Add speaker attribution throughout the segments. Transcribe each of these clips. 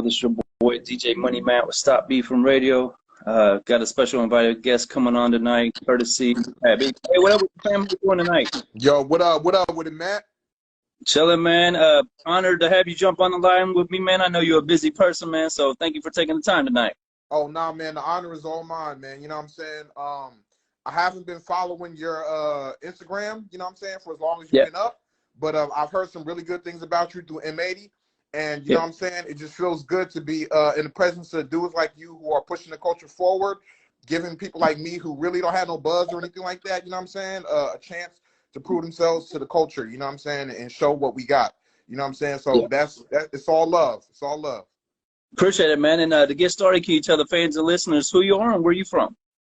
Speaker 1: This is your boy DJ MoneyMatt with Stop Beef from Radio. Got a special invited guest coming on tonight, courtesy. Hey, what up with the family doing tonight?
Speaker 2: Yo, what up? What up with it, Matt?
Speaker 1: Chilling, man. Honored to have you jump on the line with me, man. I know you're a busy person, man, so thank you for taking the time tonight.
Speaker 2: Oh, nah, man, the honor is all mine, man. You know what I'm saying? I haven't been following your Instagram, you know what I'm saying, for as long as you've been up. But I've heard some really good things about you through M80. And you know what I'm saying? It just feels good to be in the presence of dudes like you who are pushing the culture forward, giving people like me who really don't have no buzz or anything like that, you know what I'm saying, a chance to prove themselves to the culture, you know what I'm saying, and show what we got. You know what I'm saying? So it's all love. It's all love.
Speaker 1: Appreciate it, man. And to get started, can you tell the fans and listeners who you are and where you from?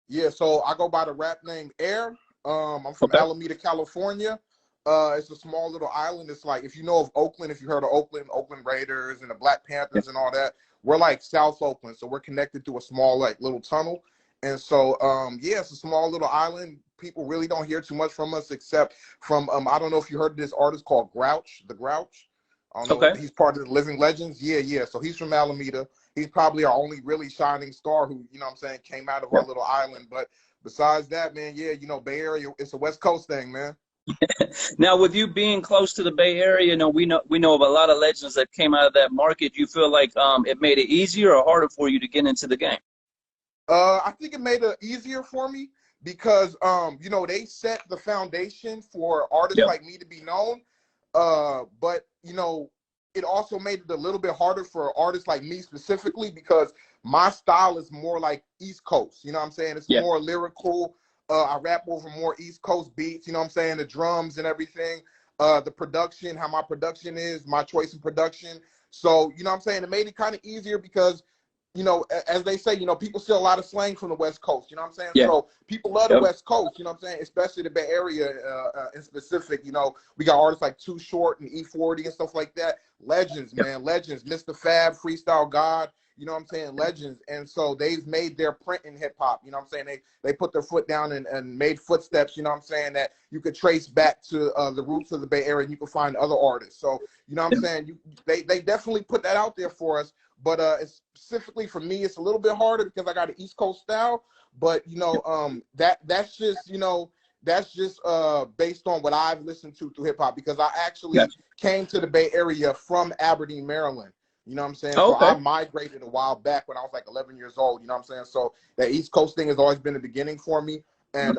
Speaker 2: Yeah, so I go by the rap name HeiR. I'm from Alameda, California. It's a small little island. It's like, if you know of Oakland, if you heard of Oakland Raiders and the Black Panthers and all that, we're like South Oakland. So we're connected through a small, like, little tunnel. And so, yeah, it's a small little island. People really don't hear too much from us except from, I don't know if you heard of this artist called Grouch, The Grouch. I don't know. He's part of the Living Legends. Yeah. So he's from Alameda. He's probably our only really shining star who, you know what I'm saying, came out of our little island. But besides that, man, yeah, you know, Bay Area, it's a West Coast thing, man.
Speaker 1: Now, with you being close to the Bay Area, you know, we know of a lot of legends that came out of that market. Do you feel like it made it easier or harder for you to get into the game?
Speaker 2: I think it made it easier for me because, you know, they set the foundation for artists like me to be known. But, you know, it also made it a little bit harder for artists like me specifically because my style is more like East Coast. You know what I'm saying? It's more lyrical. I rap over more East Coast beats, you know what I'm saying? The drums and everything, the production, how my production is, my choice in production. So, you know what I'm saying? It made it kind of easier because, you know, as they say, you know, people steal a lot of slang from the West Coast, you know what I'm saying? So people love the West Coast, you know what I'm saying? Especially the Bay Area in specific, you know, we got artists like Too Short and E40 and stuff like that. Legends, man, legends. Mr. Fab, Freestyle God. You know what I'm saying? Legends. And so they've made their print in hip hop. You know what I'm saying? They put their foot down and made footsteps, you know what I'm saying, that you could trace back to the roots of the Bay Area and you can find other artists. So, you know what I'm saying? They definitely put that out there for us. But specifically for me, it's a little bit harder because I got an East Coast style. But, you know, that's just, you know, that's just based on what I've listened to through hip hop because I actually came to the Bay Area from Aberdeen, Maryland. You know what I'm saying? So I migrated a while back when I was like 11 years old. You know what I'm saying? So that East Coast thing has always been the beginning for me. And,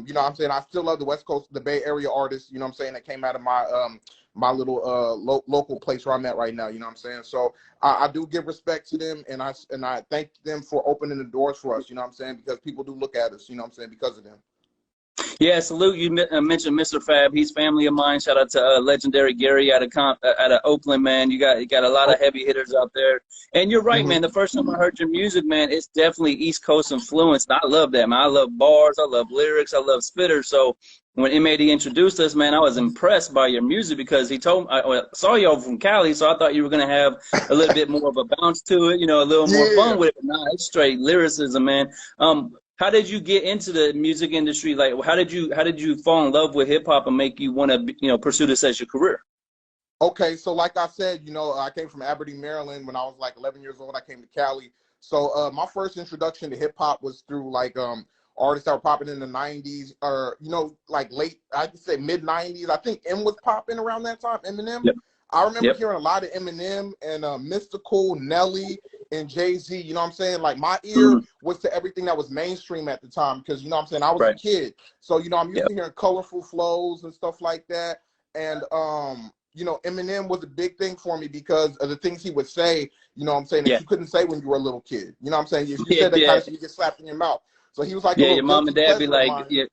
Speaker 2: you know what I'm saying? I still love the West Coast, the Bay Area artists, you know what I'm saying, that came out of my my little local place where I'm at right now. You know what I'm saying? So I do give respect to them. And I thank them for opening the doors for us. You know what I'm saying? Because people do look at us, you know what I'm saying, because of them.
Speaker 1: Yeah, salute. You mentioned Mr. Fab. He's family of mine. Shout out to legendary Gary out of Oakland, man. You got a lot of heavy hitters out there. And you're right, man. The first time I heard your music, man, it's definitely East Coast influenced. I love that, man. I love bars. I love lyrics. I love spitters. So when M80 introduced us, man, I was impressed by your music because he told me, I saw y'all from Cali, so I thought you were going to have a little bit more of a bounce to it, you know, a little more fun with it. But nah, it's straight lyricism, man. How did you get into the music industry? Like, how did you fall in love with hip hop and make you want to, you know, pursue this as your career?
Speaker 2: Okay, so like I said, you know, I came from Aberdeen, Maryland. When I was like 11 years old, I came to Cali. So my first introduction to hip hop was through like artists that were popping in the 90s, or, you know, like late, I could say mid 90s. I think M was popping around that time, Eminem. I remember hearing a lot of Eminem and Mystical, Nelly, and Jay-Z, you know what I'm saying? Like, my ear was to everything that was mainstream at the time because, you know what I'm saying, I was a kid. So, you know, I'm used to hearing colorful flows and stuff like that. And, you know, Eminem was a big thing for me because of the things he would say, you know what I'm saying, that you couldn't say when you were a little kid. You know what I'm saying? If you said that kind of shit, you get slapped in your mouth. So he was like,
Speaker 1: your mom and dad be like,
Speaker 2: yeah,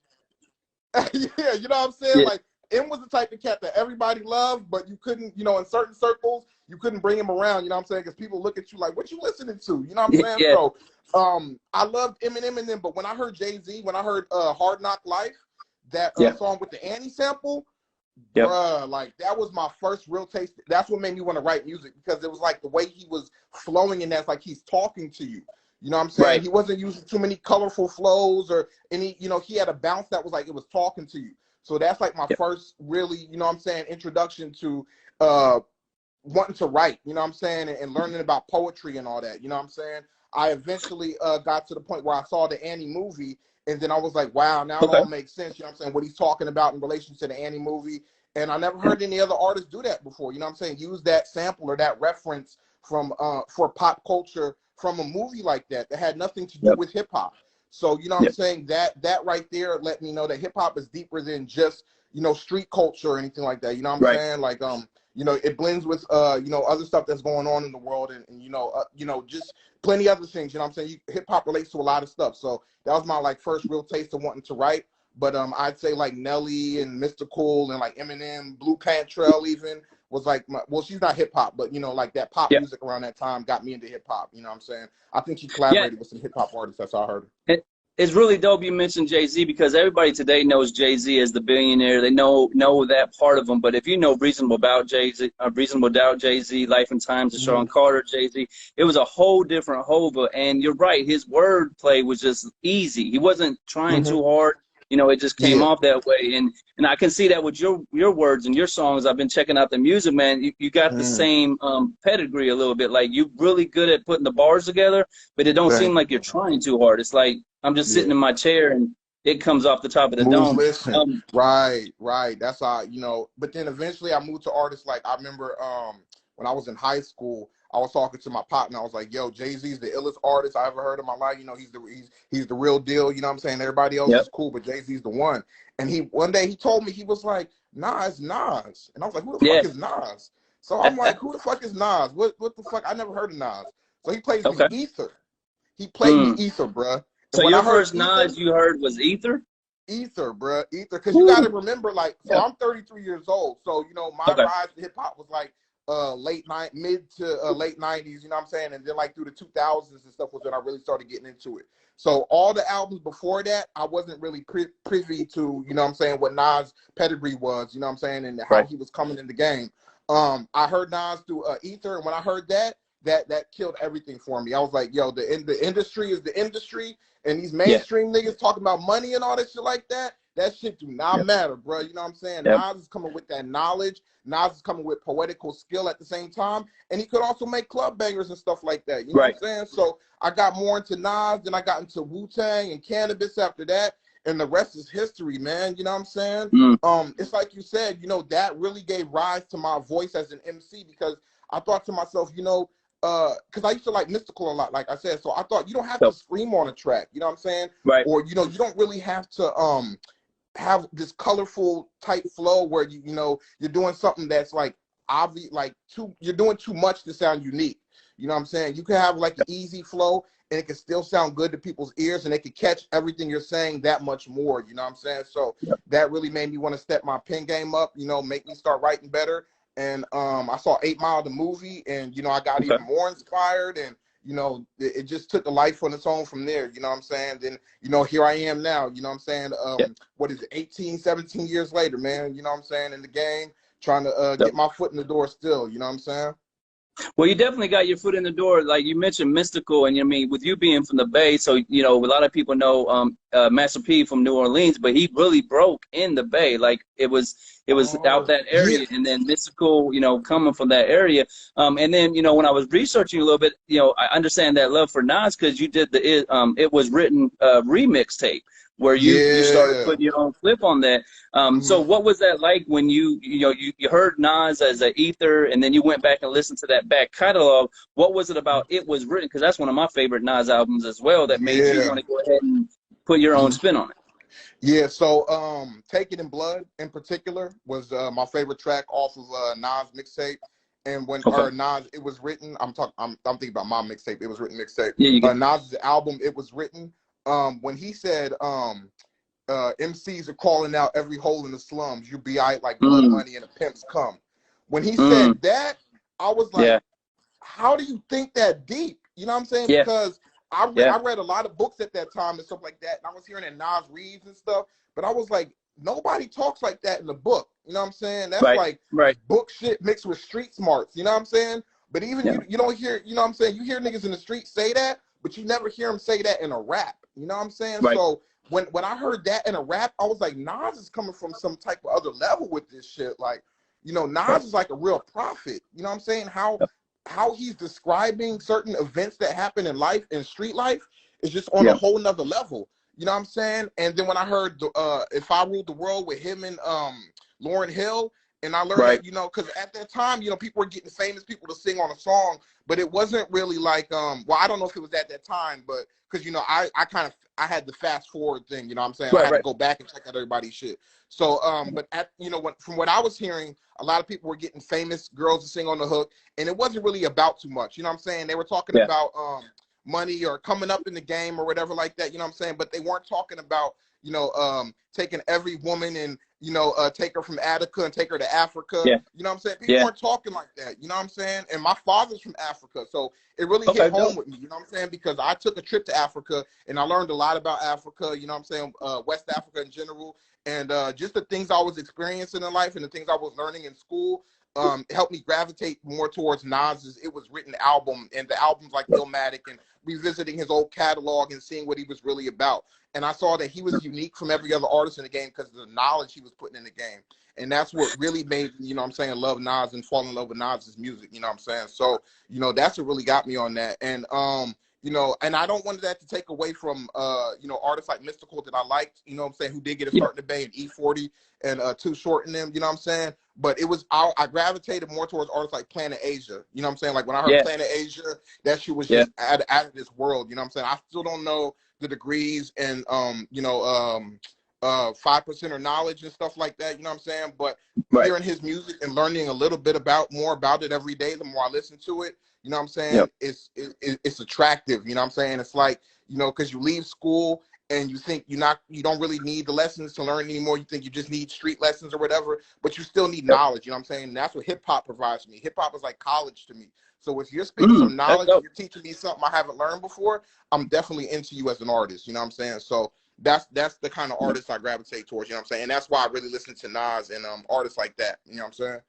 Speaker 2: you know what I'm saying? Like, M was the type of cat that everybody loved, but you couldn't, you know, in certain circles, you couldn't bring him around, you know what I'm saying? Because people look at you like, what you listening to? You know what I'm saying? So I loved Eminem and them, but when I heard Jay-Z, when I heard Hard Knock Life, that song with the Annie sample, bruh, like, that was my first real taste. That's what made me want to write music because it was like the way he was flowing in that's like he's talking to you. You know what I'm saying? He wasn't using too many colorful flows or any, you know, he had a bounce that was like it was talking to you. So that's like my first really, you know what I'm saying, introduction to wanting to write, you know what I'm saying, and learning about poetry and all that, you know what I'm saying. I eventually got to the point where I saw the Annie movie, and then I was like, wow, now it all makes sense, you know what I'm saying, what he's talking about in relation to the Annie movie. And I never heard any other artists do that before, you know what I'm saying, use that sample or that reference from for pop culture from a movie like that had nothing to do with hip hop. So, you know what I'm saying, that right there let me know that hip hop is deeper than just, you know, street culture or anything like that. You know what I'm saying? Like, you know, it blends with, you know, other stuff that's going on in the world, and you know, just plenty other things. You know what I'm saying? Hip hop relates to a lot of stuff. So that was my like first real taste of wanting to write. But I'd say like Nelly and Mystical and like Eminem, Blue Cantrell even was like, well, she's not hip hop, but you know, like that pop music around that time got me into hip hop. You know what I'm saying? I think she collaborated with some hip hop artists. That's how I heard her.
Speaker 1: It's really dope you mentioned Jay-Z, because everybody today knows Jay-Z as the billionaire. They know that part of him. But if you know Reasonable Doubt Jay-Z, Life and Times of Sean Carter, Jay-Z, it was a whole different Hova. And you're right, his wordplay was just easy. He wasn't trying too hard. You know, it just came off that way. And I can see that with your words and your songs. I've been checking out the music, man. You got the same pedigree a little bit. Like, you're really good at putting the bars together, but it don't seem like you're trying too hard. It's like, I'm just sitting in my chair and it comes off the top of the dome.
Speaker 2: Listen, right. That's how, you know, but then eventually I moved to artists. Like, I remember when I was in high school, I was talking to my partner. I was like, yo, Jay-Z's the illest artist I ever heard in my life. You know, he's the real deal. You know what I'm saying? Everybody else is cool, but Jay-Z's the one. And one day he told me, he was like, nah, it's Nas. And I was like, who the fuck is Nas? So I'm like, who the fuck is Nas? What the fuck? I never heard of Nas. So he plays me Ether. He played me Ether, bruh.
Speaker 1: So your first Nas you heard was Ether?
Speaker 2: Ether, bruh. Ether. Because you got to remember, like, so I'm 33 years old. So, you know, my rise to hip-hop was like mid to late 90s, you know what I'm saying? And then like through the 2000s and stuff was when I really started getting into it. So all the albums before that, I wasn't really privy to, you know what I'm saying, what Nas' pedigree was, you know what I'm saying, and how he was coming in the game. I heard Nas through Ether, and when I heard that killed everything for me. I was like, yo, the industry is the industry, and these mainstream niggas talking about money and all that shit like that shit do not matter, bro. You know what I'm saying? Nas is coming with that knowledge. Nas is coming with poetical skill at the same time. And he could also make club bangers and stuff like that. You know what I'm saying? So I got more into Nas, then I got into Wu-Tang and Cannabis after that. And the rest is history, man. You know what I'm saying? It's like you said, you know, that really gave rise to my voice as an MC, because I thought to myself, you know, because I used to like Mystical a lot, like I said. So I thought you don't have to scream on a track. You know what I'm saying? Or, you know, you don't really have to have this colorful type flow where you know you're doing something that's like obvious, like you're doing too much to sound unique. You know what I'm saying? You can have like an easy flow and it can still sound good to people's ears, and they can catch everything you're saying that much more. You know what I'm saying? So that really made me want to step my pen game up, you know, make me start writing better. And I saw 8 Mile the movie, and you know, I got even more inspired, and you know, it just took a life on its own from there. You know what I'm saying? Then, you know, here I am now, you know what I'm saying? What is it, 18, 17 years later, man, you know what I'm saying, in the game, trying to get my foot in the door still, you know what I'm saying?
Speaker 1: Well, you definitely got your foot in the door. Like you mentioned Mystical, and I mean, with you being from the Bay, so, you know, a lot of people know Master P from New Orleans, but he really broke in the Bay. Like it was out that area, and then Mystical, you know, coming from that area. And then, you know, when I was researching a little bit, you know, I understand that love for Nas because you did the It Was Written remix tape, where you started putting your own flip on that. So what was that like when you heard Nas as an Ether, and then you went back and listened to that back catalog? What was it about It Was Written? Because that's one of my favorite Nas albums as well, that made you want to go ahead and put your own spin on it.
Speaker 2: Yeah, so Take It in Blood in particular was my favorite track off of Nas mixtape. And when Nas, It Was Written, I'm thinking about my mixtape, It Was Written mixtape. Nas's album, It Was Written. When he said MCs are calling out every hole in the slums, you be aight like blood money and the pimps come. When he said that, I was like, how do you think that deep? You know what I'm saying? Because I read a lot of books at that time and stuff like that, and I was hearing that Nas reads and stuff, but I was like, nobody talks like that in the book. You know what I'm saying? That's like book shit mixed with street smarts. You know what I'm saying? But even you don't hear, you know what I'm saying? You hear niggas in the street say that, but you never hear them say that in a rap. You know what I'm saying? So when I heard that in a rap, I was like, Nas is coming from some type of other level with this shit. Like, you know, Nas is like a real prophet. You know what I'm saying? How he's describing certain events that happen in life, in street life, is just on a whole nother level. You know what I'm saying? And then when I heard If I Ruled the World with him and Lauryn Hill, and I learned that, you know, because at that time, you know, people were getting famous people to sing on a song, but it wasn't really like, well, I don't know if it was at that time, but because, you know, I had the fast forward thing, you know what I'm saying? I had to go back and check out everybody's shit. So, but you know, from what I was hearing, a lot of people were getting famous girls to sing on the hook, and it wasn't really about too much, you know what I'm saying? They were talking about money or coming up in the game or whatever like that, you know what I'm saying? But they weren't talking about, you know, taking every woman and, you know, take her from Attica and take her to Africa. You know what I'm saying? People weren't talking like that, you know what I'm saying? And my father's from Africa, so it really hit home with me, you know what I'm saying? Because I took a trip to Africa and I learned a lot about Africa, you know what I'm saying? West Africa in general. And just the things I was experiencing in life and the things I was learning in school helped me gravitate more towards Nas's It Was Written album, and the albums like Illmatic, and revisiting his old catalog and seeing what he was really about. And I saw that he was unique from every other artist in the game because of the knowledge he was putting in the game. And that's what really made me, you know what I'm saying, love Nas and fall in love with Nas's music, you know what I'm saying? So, you know, that's what really got me on that. And, you know, and I don't want that to take away from, you know, artists like Mystical that I liked, you know what I'm saying, who did get a start in the Bay, and E40 and Too Short in them, you know what I'm saying? But it was, I gravitated more towards artists like Planet Asia, you know what I'm saying? Like when I heard Planet Asia, that shit was just out of this world, you know what I'm saying? I still don't know the degrees and, you know, 5% or knowledge and stuff like that, you know what I'm saying? But hearing his music and learning a little bit more about it every day, the more I listen to it, you know what I'm saying? It's attractive, you know what I'm saying? It's like, you know, because you leave school and you think you don't really need the lessons to learn anymore. You think you just need street lessons or whatever, but you still need knowledge, you know what I'm saying? And that's what hip hop provides me. Hip hop is like college to me. So if you're speaking some knowledge, you're teaching me something I haven't learned before, I'm definitely into you as an artist, you know what I'm saying? So that's the kind of artist I gravitate towards, you know what I'm saying? And that's why I really listen to Nas and artists like that, you know what I'm saying?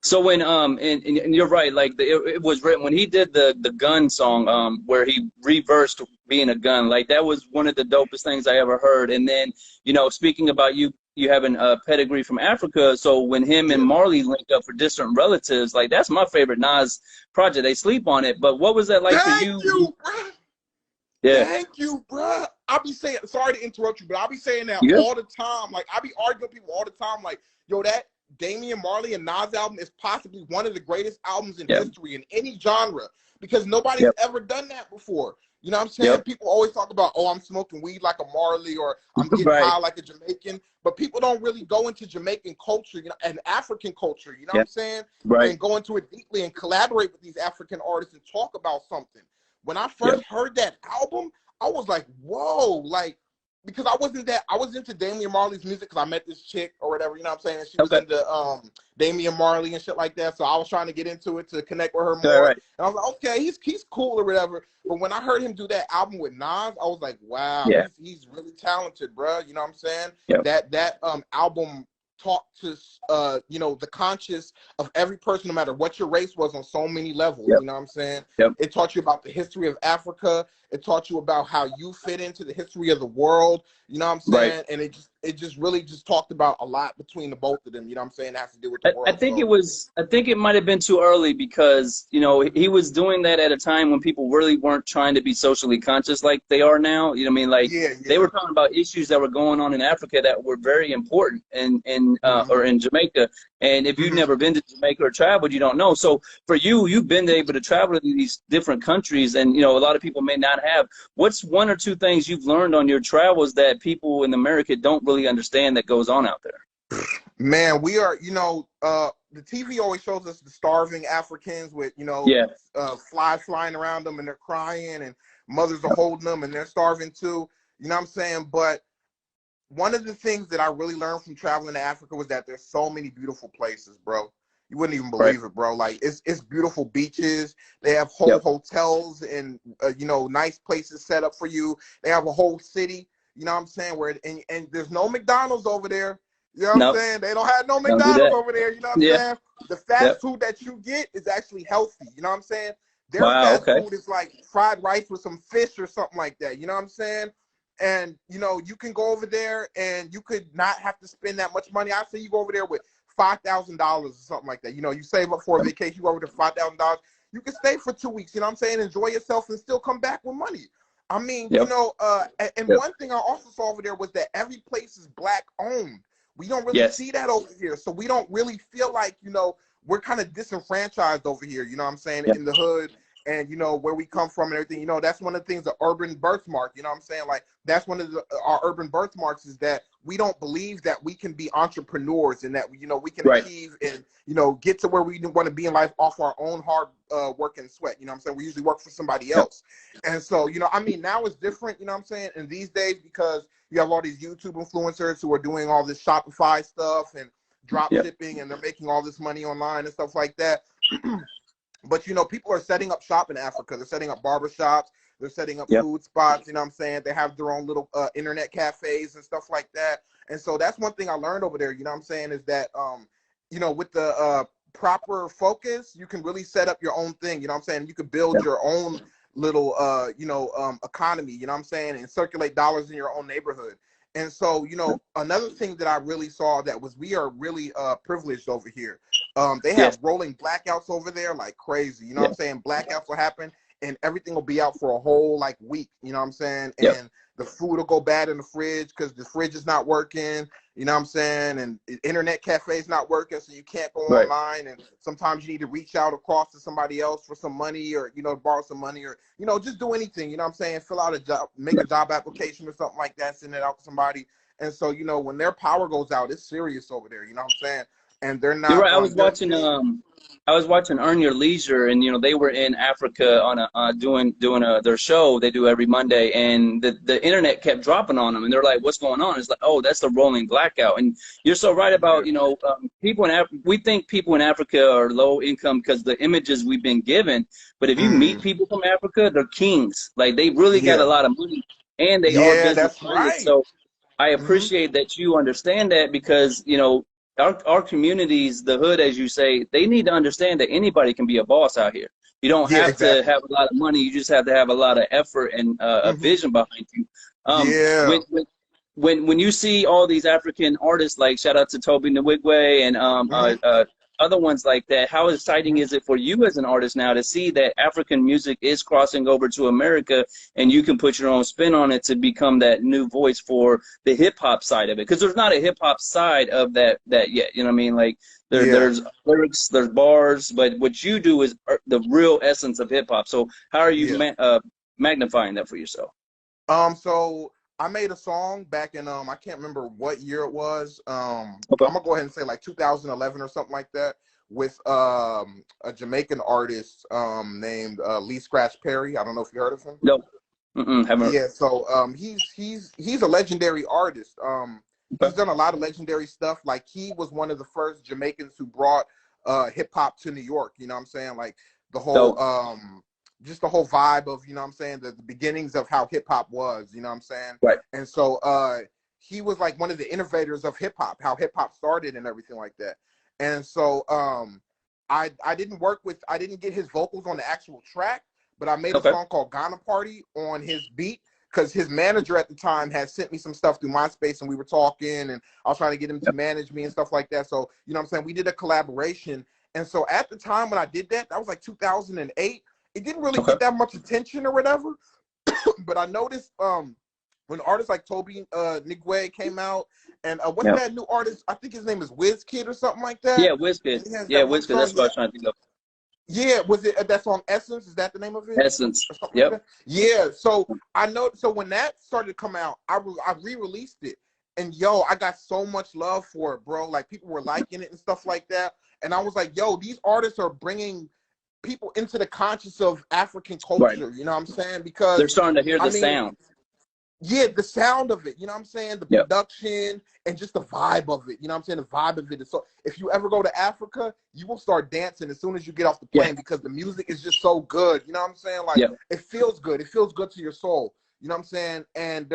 Speaker 1: So when and you're right, like it was written when he did the gun song where he reversed being a gun, like that was one of the dopest things I ever heard. And then, you know, speaking about you having a pedigree from Africa, so when him and Marley linked up for Distant Relatives, like that's my favorite Nas project. They sleep on it, but what was that like for you?
Speaker 2: Thank you, bro. Thank you, bro. I'll be saying, sorry to interrupt you, but I'll be saying that all the time. Like I be arguing with people all the time, like, yo, that Damian Marley and Nas album is possibly one of the greatest albums in history in any genre, because nobody's ever done that before. You know what I'm saying? People always talk about, oh, I'm smoking weed like a Marley, or I'm getting high like a Jamaican, but people don't really go into Jamaican culture, you know, and African culture, you know what I'm saying? And go into it deeply and collaborate with these African artists and talk about something. When I first heard that album, I was like, whoa, like, because I was into Damian Marley's music because I met this chick or whatever, you know what I'm saying? And she was into Damian Marley and shit like that. So I was trying to get into it to connect with her more. And I was like, okay, he's cool or whatever. But when I heard him do that album with Nas, I was like, wow, he's really talented, bro. You know what I'm saying? That album talked to you know, the conscious of every person, no matter what your race was, on so many levels. You know what I'm saying? It taught you about the history of Africa. It taught you about how you fit into the history of the world. You know what I'm saying? And it just really just talked about a lot between the both of them. You know what I'm saying? It has to do with the world.
Speaker 1: I think it might have been too early because, you know, he was doing that at a time when people really weren't trying to be socially conscious like they are now. You know what I mean? Like they were talking about issues that were going on in Africa that were very important or in Jamaica. And if you've never been to Jamaica or traveled, you don't know. So for you, you've been able to travel to these different countries, and, you know, a lot of people may not have. What's one or two things you've learned on your travels that people in America don't really understand that goes on out there?
Speaker 2: Man, we are, you know, the TV always shows us the starving Africans with, you know, flies flying around them and they're crying, and mothers are holding them and they're starving too. You know what I'm saying? But one of the things that I really learned from traveling to Africa was that there's so many beautiful places, bro. You wouldn't even believe it, bro. Like it's beautiful beaches. They have whole hotels and you know, nice places set up for you. They have a whole city. You know what I'm saying? Where and there's no McDonald's over there. You know what I'm saying? They don't have no McDonald's over there. You know what I'm saying? The fast food that you get is actually healthy. You know what I'm saying? Their fast food is like fried rice with some fish or something like that. You know what I'm saying? And, you know, you can go over there and you could not have to spend that much money. I say you go over there with $5,000 or something like that. You know, you save up for a vacation, you go over to $5,000. You can stay for 2 weeks, you know what I'm saying? Enjoy yourself and still come back with money. I mean, you know, and one thing I also saw over there was that every place is Black owned. We don't really see that over here. So we don't really feel like, you know, we're kind of disenfranchised over here, you know what I'm saying, in the hood. And, you know, where we come from and everything, you know, that's one of the things, the urban birthmark, you know what I'm saying? Like, that's one of our urban birthmarks is that we don't believe that we can be entrepreneurs and that, you know, we can achieve and, you know, get to where we want to be in life off our own hard work and sweat. You know what I'm saying? We usually work for somebody else. And so, you know, I mean, now it's different, you know what I'm saying? And these days, because you have all these YouTube influencers who are doing all this Shopify stuff and drop shipping and they're making all this money online and stuff like that. But, you know, people are setting up shop in Africa. They're setting up barbershops. They're setting up food spots. You know what I'm saying? They have their own little internet cafes and stuff like that. And so that's one thing I learned over there, you know what I'm saying, is that, you know, with the proper focus, you can really set up your own thing. You know what I'm saying? You can build your own little, you know, economy, you know what I'm saying, and circulate dollars in your own neighborhood. And so, you know, another thing that I really saw that was we are really privileged over here. They have rolling blackouts over there like crazy. You know what I'm saying? Blackouts will happen and everything will be out for a whole like week. You know what I'm saying? And the food will go bad in the fridge because the fridge is not working. You know what I'm saying? And internet cafe's not working, so you can't go online. And sometimes you need to reach out across to somebody else for some money or, you know, borrow some money or, you know, just do anything. You know what I'm saying? Fill out a job, make a job application or something like that, send it out to somebody. And so, you know, when their power goes out, it's serious over there. You know what I'm saying? And they're not.
Speaker 1: You're right. I was watching Earn Your Leisure, and you know they were in Africa on doing their show they do every Monday, and the internet kept dropping on them, and they're like, "What's going on?" It's like, "Oh, that's the rolling blackout." And you're so right about, you know, people in we think people in Africa are low income because the images we've been given, but if you meet people from Africa, they're kings. Like they really got a lot of money, and they are business minded. So I appreciate that you understand that because, you know, our communities, the hood, as you say, they need to understand that anybody can be a boss out here. You don't have to have a lot of money. You just have to have a lot of effort and a vision behind you. When you see all these African artists, like shout out to Toby Nwigwe and other ones like that, how exciting is it for you as an artist now to see that African music is crossing over to America and you can put your own spin on it to become that new voice for the hip hop side of it? Because there's not a hip hop side of that yet. You know what I mean? Like there's lyrics, there's bars, but what you do is the real essence of hip hop. So how are you magnifying that for yourself?
Speaker 2: So I made a song back in I can't remember what year it was. I'm gonna go ahead and say like 2011 or something like that, with a Jamaican artist named Lee Scratch Perry. I don't know if you heard of him.
Speaker 1: No, haven't.
Speaker 2: Yeah, so he's a legendary artist. He's done a lot of legendary stuff. Like he was one of the first Jamaicans who brought hip hop to New York. You know what I'm saying? Like the whole just the whole vibe of, you know what I'm saying, the beginnings of how hip hop was, you know what I'm saying? Right. And so he was like one of the innovators of hip hop, how hip hop started and everything like that. And so I didn't get his vocals on the actual track, but I made a song called Ghana Party on his beat because his manager at the time had sent me some stuff through MySpace and we were talking and I was trying to get him to manage me and stuff like that. So, you know what I'm saying? We did a collaboration. And so at the time when I did that, that was like 2008. It didn't really get that much attention or whatever, but I noticed when artists like Toby Nwigwe came out, and what's that new artist? I think his name is WizKid or something like that. Yeah,
Speaker 1: WizKid. Yeah, WizKid. That's what I was trying to think of.
Speaker 2: Yeah, was it that song Essence? Is that the name of it?
Speaker 1: Essence. Yep.
Speaker 2: Like yeah. So I know. So when that started to come out, I re-released it, and yo, I got so much love for it, bro. Like people were liking it and stuff like that, and I was like, yo, these artists are bringing people into the conscious of African culture, you know what I'm saying? Because
Speaker 1: they're starting to hear the sound.
Speaker 2: Yeah, the sound of it, you know what I'm saying? The production and just the vibe of it, you know what I'm saying? The vibe of it is so, if you ever go to Africa, you will start dancing as soon as you get off the plane because the music is just so good, you know what I'm saying? Like it feels good. It feels good to your soul, you know what I'm saying? And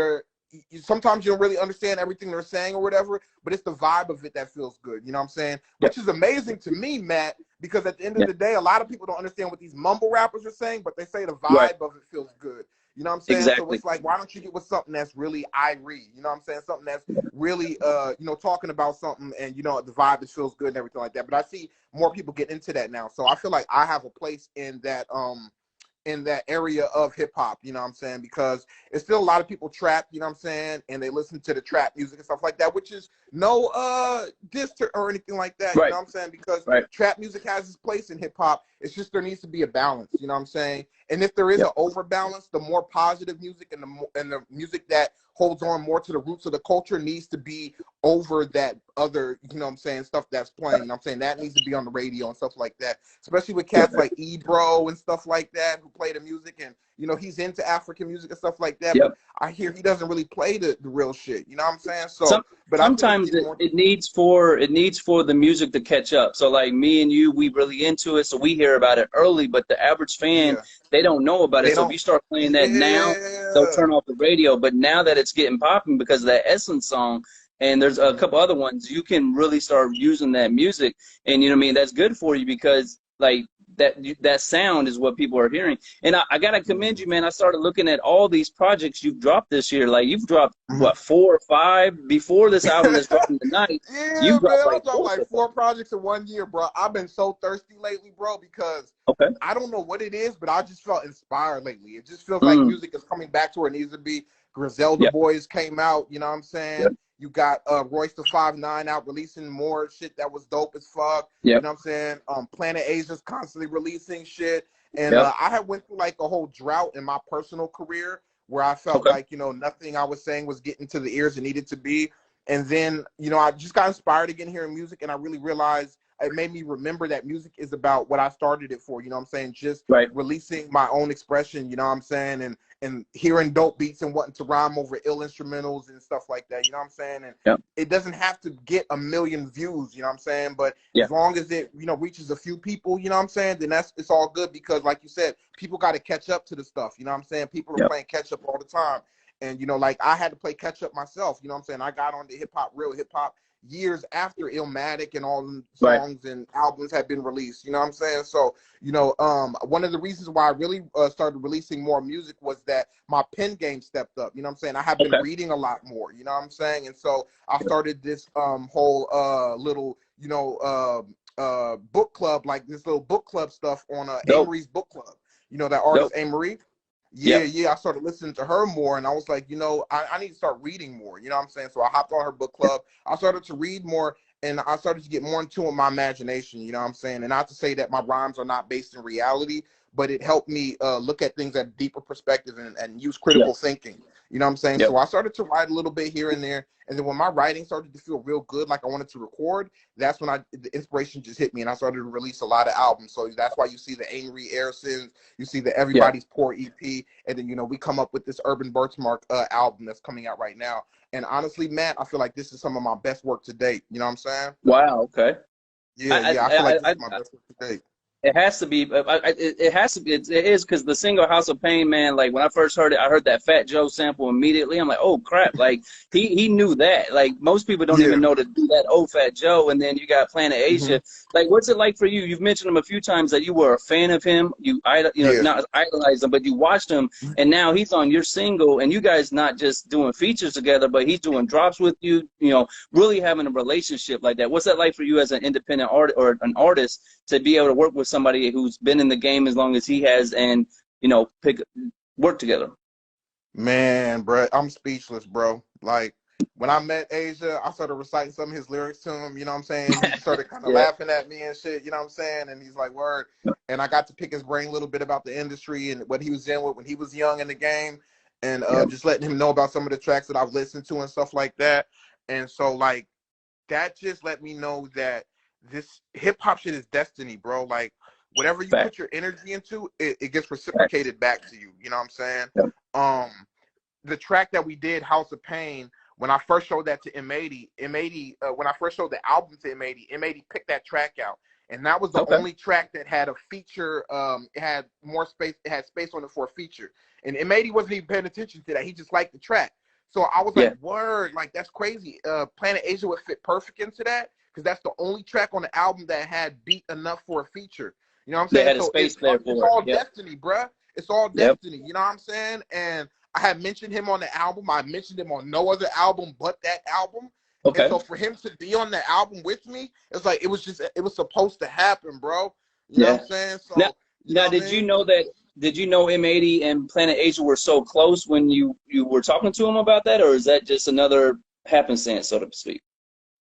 Speaker 2: sometimes you don't really understand everything they're saying or whatever, but it's the vibe of it that feels good, you know what I'm saying? Which is amazing to me, Matt, because at the end of the day, a lot of people don't understand what these mumble rappers are saying, but they say the vibe of it feels good. You know what I'm saying? So
Speaker 1: Exactly.
Speaker 2: it's like, why don't you get with something that's really irie? You know what I'm saying? Something that's really, you know, talking about something, and, you know, the vibe just feels good and everything like that. But I see more people get into that now. So I feel like I have a place in that area of hip hop, you know what I'm saying? Because it's still a lot of people trap, you know what I'm saying? And they listen to the trap music and stuff like that, which is no diss or anything like that, you
Speaker 1: Right.
Speaker 2: know what I'm saying? Because
Speaker 1: Right.
Speaker 2: trap music has its place in hip hop. It's just there needs to be a balance, you know what I'm saying? And if there is
Speaker 1: Yep.
Speaker 2: an overbalance, the more positive music and the music that holds on more to the roots of the culture needs to be over that other, you know what I'm saying, stuff that's playing. You know what I'm saying? That needs to be on the radio and stuff like that. Especially with cats like Ebro and stuff like that who play the music, and, you know, he's into African music and stuff like that.
Speaker 1: Yep.
Speaker 2: But I hear he doesn't really play the real shit. You know what I'm saying? So, but I feel like
Speaker 1: Sometimes it needs for the music to catch up. So like me and you, we really into it, so we hear about it early. But the average fan,
Speaker 2: yeah,
Speaker 1: they don't know about it.
Speaker 2: they
Speaker 1: So if
Speaker 2: don't.
Speaker 1: you start playing that now, they'll
Speaker 2: Yeah.
Speaker 1: turn off the radio. But now that it's getting popping because of that Essence song, and there's a couple other ones, you can really start using that music, and you know what I mean. That's good for you because like that sound is what people are hearing. And I gotta commend you, man. I started looking at all these projects you've dropped this year. Like you've dropped what, 4 or 5 before this album that's dropping tonight.
Speaker 2: Yeah,
Speaker 1: You dropped
Speaker 2: man, I
Speaker 1: like
Speaker 2: dropped
Speaker 1: 4
Speaker 2: like
Speaker 1: so far.
Speaker 2: 4 projects in 1 year, bro. I've been so thirsty lately, bro, because
Speaker 1: Okay.
Speaker 2: I don't know what it is, but I just felt inspired lately. It just feels like
Speaker 1: Mm.
Speaker 2: music is coming back to where it needs to be. Griselda
Speaker 1: Yep.
Speaker 2: Boys came out, you know what I'm saying?
Speaker 1: Yep.
Speaker 2: You got Royce the 5'9" out releasing more shit that was dope as fuck. You
Speaker 1: Yep.
Speaker 2: know what I'm saying? Planet Asia's constantly releasing shit. And
Speaker 1: Yep.
Speaker 2: I had went through like a whole drought in my personal career where I felt
Speaker 1: Okay.
Speaker 2: like, you know, nothing I was saying was getting to the ears it needed to be. And then, you know, I just got inspired again hearing music, and I really realized it made me remember that music is about what I started it for, you know what I'm saying? Just
Speaker 1: Right.
Speaker 2: releasing my own expression, you know what I'm saying? And hearing dope beats and wanting to rhyme over ill instrumentals and stuff like that, you know what I'm saying? And
Speaker 1: Yep.
Speaker 2: it doesn't have to get 1 million views, you know what I'm saying? But
Speaker 1: Yeah.
Speaker 2: as long as it, you know, reaches a few people, you know what I'm saying, then it's all good, because like you said, people got to catch up to the stuff, you know what I'm saying? People are
Speaker 1: Yep.
Speaker 2: playing catch up all the time. And, you know, like I had to play catch up myself, you know what I'm saying? I got on the real hip hop years after Illmatic and all the
Speaker 1: Right.
Speaker 2: songs and albums had been released, you know what I'm saying? So, you know, one of the reasons why I really started releasing more music was that my pen game stepped up, you know what I'm saying? I have been reading a lot more, you know what I'm saying? And so I started this whole little, you know, book club, like this little book club stuff on Amory's book club. You know that artist Amory?
Speaker 1: Yep.
Speaker 2: Yeah, I started listening to her more, and I was like, you know, I need to start reading more, you know what I'm saying? So I hopped on her book club. I started to read more, and I started to get more in tune with my imagination, you know what I'm saying? And not to say that my rhymes are not based in reality, but it helped me look at things at a deeper perspective and use critical thinking, you know what I'm saying?
Speaker 1: Yep.
Speaker 2: So I started to write a little bit here and there, and then when my writing started to feel real good, like I wanted to record, that's when the inspiration just hit me, and I started to release a lot of albums. So that's why you see the Angry Airsons, you see the Everybody's Poor EP, and then, you know, we come up with this Urban Birthark album that's coming out right now. And honestly, Matt, I feel like this is some of my best work to date. You know what I'm saying?
Speaker 1: Wow. Okay.
Speaker 2: Yeah, I feel like this is my best work to date.
Speaker 1: It has to be. It has to be. It is, because the single "House of Pain," man. Like when I first heard it, I heard that Fat Joe sample immediately. I'm like, oh crap! Like he knew that. Like most people don't even know to do that. Oh, Fat Joe, and then you got Planet Asia. Like, what's it like for you? You've mentioned him a few times that you were a fan of him. You know, not idolize him, but you watched him, and now he's on your single, and you guys not just doing features together, but he's doing drops with you. You know, really having a relationship like that. What's that like for you as an independent artist or an artist to be able to work with somebody who's been in the game as long as he has, and, you know, work together?
Speaker 2: Man, bro, I'm speechless, bro. Like when I met Asia, I started reciting some of his lyrics to him, you know what I'm saying? He started kind of laughing at me and shit, you know what I'm saying? And he's like, word. And I got to pick his brain a little bit about the industry and what he was in with when he was young in the game, and just letting him know about some of the tracks that I've listened to and stuff like that. And so, like, that just let me know that this hip hop shit is destiny, bro. Like, whatever you put your energy into, it gets reciprocated back to you. You know what I'm saying? The track that we did, House of Pain, when I first showed that to M80, when I first showed the album to M80 picked that track out. And that was the only track that had a feature. It had more space. It had space on it for a feature. And M80 wasn't even paying attention to that. He just liked the track. So I was like, word, like, that's crazy. Planet Asia would fit perfect into that, because that's the only track on the album that had beat enough for a feature. You know what I'm saying?
Speaker 1: They had a
Speaker 2: So
Speaker 1: space there for
Speaker 2: it's
Speaker 1: it.
Speaker 2: all destiny, bruh. It's all
Speaker 1: Yep.
Speaker 2: destiny. You know what I'm saying? And I had mentioned him on the album. I mentioned him on no other album but that album. And
Speaker 1: Okay.
Speaker 2: so for him to be on the album with me, it's like it was supposed to happen, bro. You know
Speaker 1: Yeah.
Speaker 2: what I'm saying?
Speaker 1: Now,
Speaker 2: So you know
Speaker 1: now,
Speaker 2: what I
Speaker 1: did you
Speaker 2: mean?
Speaker 1: know that? Did you know M80 and Planet Asia were so close when you were talking to him about that, or is that just another happenstance, so to speak?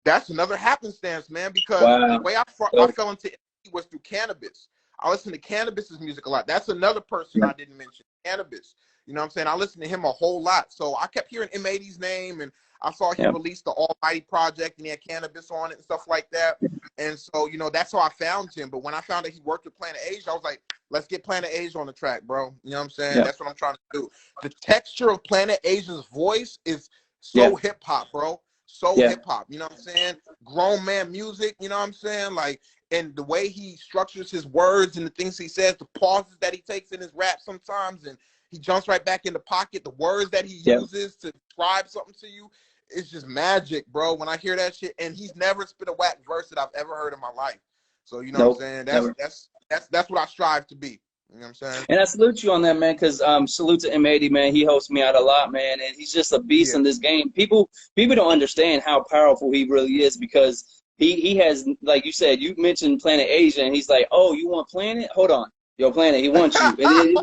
Speaker 2: That's another happenstance, man, because the
Speaker 1: Wow.
Speaker 2: way I
Speaker 1: So,
Speaker 2: fell into it was through Cannabis. I listen to Cannabis's music a lot. That's another person
Speaker 1: yeah.
Speaker 2: I didn't mention, Cannabis. You know what I'm saying? I listen to him a whole lot. So I kept hearing M80's name, and I saw he
Speaker 1: Yeah.
Speaker 2: released the Almighty Project, and he had Cannabis on it and stuff like that. And so, you know, that's how I found him. But when I found out he worked with Planet Asia, I was like, let's get Planet Asia on the track, bro. You know what I'm saying?
Speaker 1: Yeah.
Speaker 2: That's what I'm trying to do. The texture of Planet Asia's voice is
Speaker 1: Yeah.
Speaker 2: so hip-hop, bro. So
Speaker 1: Yeah.
Speaker 2: hip-hop, you know what I'm saying? Grown man music, you know what I'm saying? Like, and the way he structures his words and the things he says, the pauses that he takes in his rap sometimes, and he jumps right back in the pocket, the words that he
Speaker 1: Yeah.
Speaker 2: uses to describe something to you, it's just magic, bro. When I hear that shit, and he's never spit a whack verse that I've ever heard in my life. So you know what I'm
Speaker 1: Nope.
Speaker 2: saying?
Speaker 1: Never.
Speaker 2: That's what I strive to be. You know what I'm saying?
Speaker 1: And I salute you on that, man, because salute to M80, man. He helps me out a lot, man, and he's just a beast
Speaker 2: Yeah.
Speaker 1: in this game. People don't understand how powerful he really is because he has, like you said, you mentioned Planet Asia, and he's like, oh, you want Planet? Hold on, yo, Planet, he wants you. And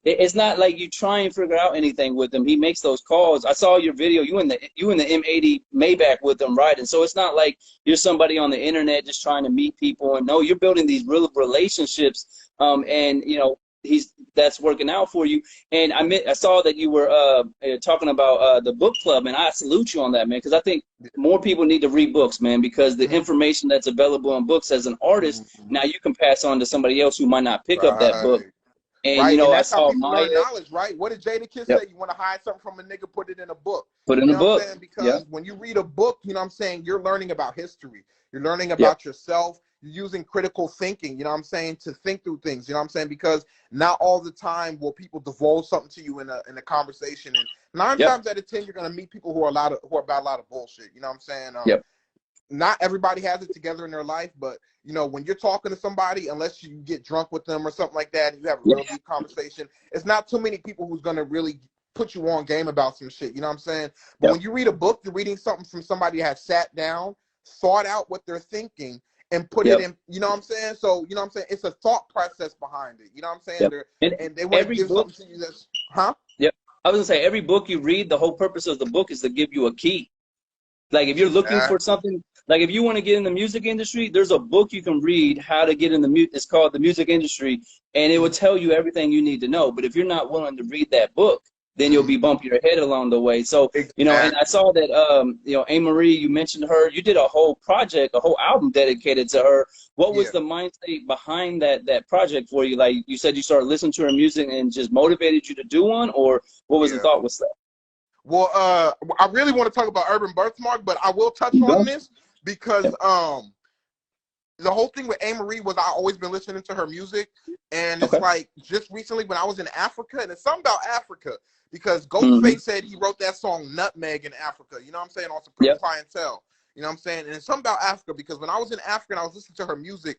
Speaker 1: it's not like you try and figure out anything with him. He makes those calls. I saw your video. You in the M80 Maybach with him, right? And so it's not like you're somebody on the internet just trying to meet people. And no, you're building these real relationships. And you know that's working out for you. And I saw that you were talking about the book club, and I salute you on that, man, because I think more people need to read books, man, because the information that's available in books as an artist, now you can pass on to somebody else who might not pick up that book.
Speaker 2: Right.
Speaker 1: And you
Speaker 2: Right, and
Speaker 1: know, I
Speaker 2: that's how
Speaker 1: saw
Speaker 2: people
Speaker 1: Maya.
Speaker 2: learn knowledge, right? What did Jada Kiss
Speaker 1: Yep.
Speaker 2: say? You want to hide something from a nigga, put it in a book.
Speaker 1: Put in
Speaker 2: You
Speaker 1: the
Speaker 2: know what I'm
Speaker 1: book.
Speaker 2: saying?
Speaker 1: Yeah.
Speaker 2: Because when you read a book, you know what I'm saying, you're learning about history. You're learning
Speaker 1: Yep.
Speaker 2: about yourself. You're using critical thinking, you know what I'm saying, to think through things, you know what I'm saying? Because not all the time will people divulge something to you in a conversation. And 9
Speaker 1: Yep.
Speaker 2: times out of 10, you're gonna meet people who are about a lot of bullshit. You know what I'm saying?
Speaker 1: Yep.
Speaker 2: Not everybody has it together in their life, but you know, when you're talking to somebody, unless you get drunk with them or something like that, and you have a real deep conversation, it's not too many people who's gonna really put you on game about some shit. You know what I'm saying? But
Speaker 1: Yep.
Speaker 2: when you read a book, you're reading something from somebody that has sat down, thought out what they're thinking, and put it in. You know what I'm saying? So you know what I'm saying? It's a thought process behind it. You know what I'm saying?
Speaker 1: Yep.
Speaker 2: And they want to
Speaker 1: Every
Speaker 2: give
Speaker 1: book.
Speaker 2: something to you that's, huh?
Speaker 1: Yep. I was gonna say every book you read, the whole purpose of the book is to give you a key. Like if you're looking for
Speaker 2: Exactly.
Speaker 1: something, like if you want to get in the music industry, there's a book you can read how to get in the it's called The Music Industry, and it will tell you everything you need to know. But if you're not willing to read that book, then you'll be bumping your head along the way. So, you know, and I
Speaker 2: Exactly.
Speaker 1: saw that you know, Marie, you mentioned her, you did a whole project, a whole album dedicated to her. What was the mindset behind that project for you? Like you said you started listening to her music and just motivated you to do one, or what was the thought with that?
Speaker 2: Well, I really want to talk about Urban Birthmark, but I will touch on this because the whole thing with Marie was I always been listening to her music, and it's like just recently when I was in Africa, and it's something about Africa because Ghostface said he wrote that song Nutmeg in Africa. You know what I'm saying? On Supreme Clientele. You know what I'm saying? And it's something about Africa because when I was in Africa and I was listening to her music,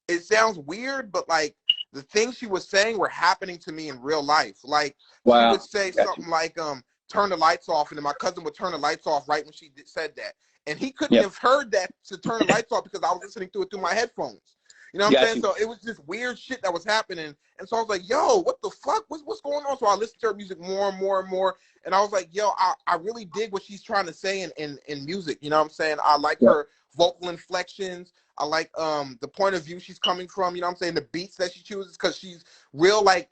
Speaker 2: it sounds weird, but like the things she was saying were happening to me in real life. Like she would say something like turn the lights off, and then my cousin would turn the lights off right when she said that, and he couldn't have heard that to turn the lights off because I was listening to it through my headphones. You know what I'm saying? So it was just weird shit that was happening, and so I was like, yo, what the fuck, what's going on? So I listened to her music more and more and more, and I was like, yo, I really dig what she's trying to say in music. You know what I'm saying? I like her vocal inflections. I like the point of view she's coming from, you know what I'm saying, the beats that she chooses, because she's real like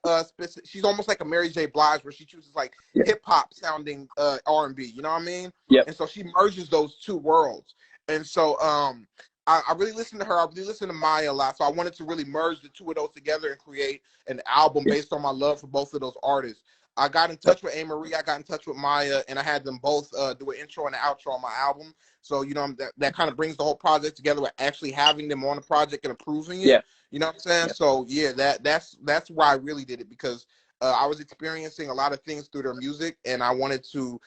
Speaker 2: she's almost like a Mary J. Blige, where she chooses like hip-hop sounding R&B, you know what I mean? And so she merges those two worlds. And so I really listen to her. I really listen to Maya a lot, so I wanted to really merge the two of those together and create an album based on my love for both of those artists. I got in touch with Marie, I got in touch with Maya, and I had them both do an intro and an outro on my album. So, you know, that kind of brings the whole project together with actually having them on the project and approving it. You know what I'm saying? So, yeah, that's why I really did it, because I was experiencing a lot of things through their music, and I wanted to,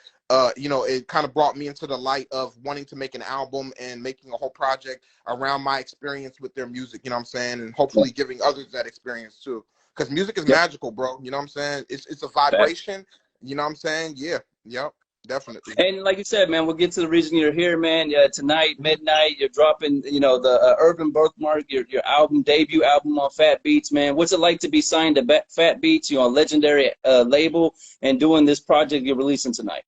Speaker 2: you know, it kind of brought me into the light of wanting to make an album and making a whole project around my experience with their music, you know what I'm saying? And hopefully giving others that experience too. because music is magical, bro. You know what I'm saying? It's a vibration. You know what I'm saying? Yeah. Yep. Definitely.
Speaker 1: And like you said, man, we'll get to the reason you're here, man. Tonight, midnight, you're dropping, you know, the Urban Birthark, your album, debut album on Fat Beats, man. What's it like to be signed to Fat Beats, you know, a legendary label, and doing this project you're releasing tonight?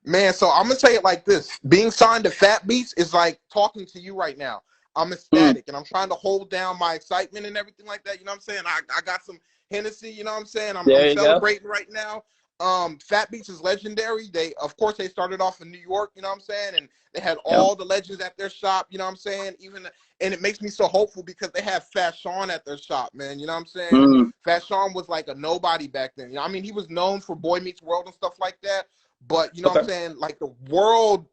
Speaker 2: Man, so I'm gonna say it like this: being signed to Fat Beats is like talking to you right now. I'm ecstatic, and I'm trying to hold down my excitement and everything like that. You know what I'm saying? I got some Hennessy. You know what I'm saying? I'm celebrating right now. Fat Beats is legendary. Of course, they started off in New York. You know what I'm saying? And they had all the legends at their shop. You know what I'm saying? And it makes me so hopeful because they have Fat Sean at their shop, man. You know what I'm saying? Fat Sean was like a nobody back then. You know, I mean, he was known for Boy Meets World and stuff like that. But you know what I'm saying? Like the world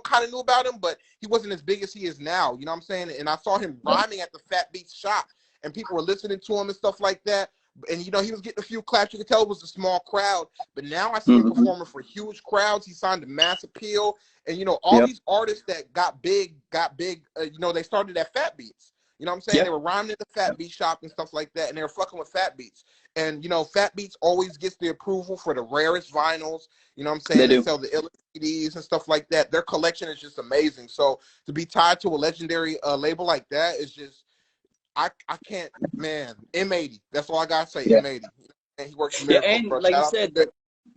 Speaker 2: kind of knew about him, but he wasn't as big as he is now. You know what I'm saying? And I saw him rhyming at the Fat Beats shop, and people were listening to him and stuff like that. And you know, he was getting a few claps. You could tell it was a small crowd. But now I see him performing for huge crowds. He signed to Mass Appeal, and you know, all these artists that got big. You know, they started at Fat Beats. You know what I'm saying? They were rhyming at the Fat Beats shop and stuff like that, and they were fucking with Fat Beats. And, you know, Fat Beats always gets the approval for the rarest vinyls. You know what I'm saying? They sell the illest CDs and stuff like that. Their collection is just amazing. So to be tied to a legendary label like that is just, I can't, man, M80. That's all I got to say, M80. And he works for Miracles,
Speaker 1: and
Speaker 2: bro.
Speaker 1: like you said,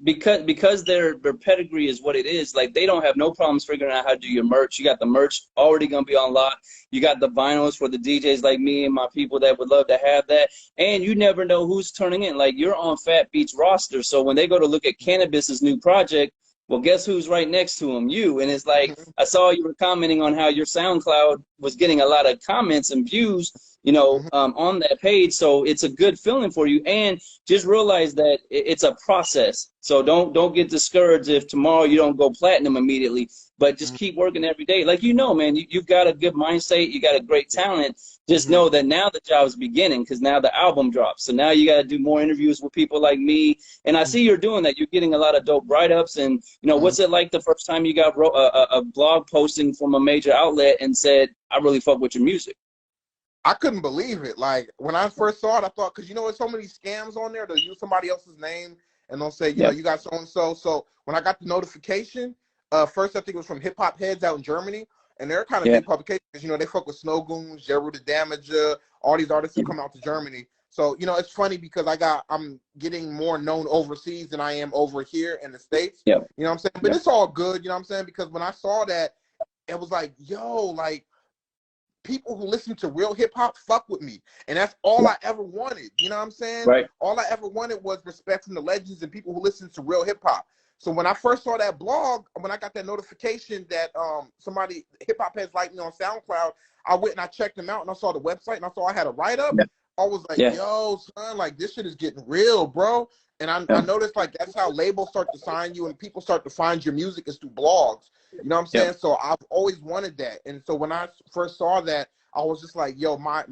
Speaker 1: because their pedigree is what it is, like they don't have no problems figuring out how to do your merch. You got the merch already gonna be on lock. You got the vinyls for the DJs like me and my people that would love to have that. And you never know who's turning in. Like you're on Fat Beats roster, so when they go to look at Cannabis's new project, well, guess who's right next to him? You. And it's like, I saw you were commenting on how your SoundCloud was getting a lot of comments and views, you know, on that page. So it's a good feeling for you. And just realize that it's a process. So don't get discouraged if tomorrow you don't go platinum immediately, but just keep working every day. Like, you know, man, you've got a good mindset. You got a great talent. Just know that now the job is beginning because now the album drops. So now you got to do more interviews with people like me. And I see you're doing that. You're getting a lot of dope write-ups. And, you know, what's it like the first time you got a blog posting from a major outlet and said, I really fuck with your music?
Speaker 2: I couldn't believe it. Like, when I first saw it, I thought, because, you know, there's so many scams on there. They'll use somebody else's name and they'll say, you know, you got so-and-so. So when I got the notification, first I think it was from Hip Hop Heads out in Germany. And they're kind of big publications, you know, they fuck with Snow Goons, Jeru the Damager, all these artists who come out to Germany. So, you know, it's funny because I'm getting more known overseas than I am over here in the States. You know what I'm saying? But it's all good, you know what I'm saying? Because when I saw that, it was like, yo, like, people who listen to real hip hop fuck with me. And that's all I ever wanted. You know what I'm saying? All I ever wanted was respect from the legends and people who listen to real hip hop. So when I first saw that blog, when I got that notification that somebody, Hip Hop Heads, liked me on SoundCloud, I went and I checked them out and I saw the website and I saw I had a write-up. I was like, yo, son, like this shit is getting real, bro. And I noticed like that's how labels start to sign you and people start to find your music is through blogs. You know what I'm saying? So I've always wanted that. And so when I first saw that, I was just like, yo, my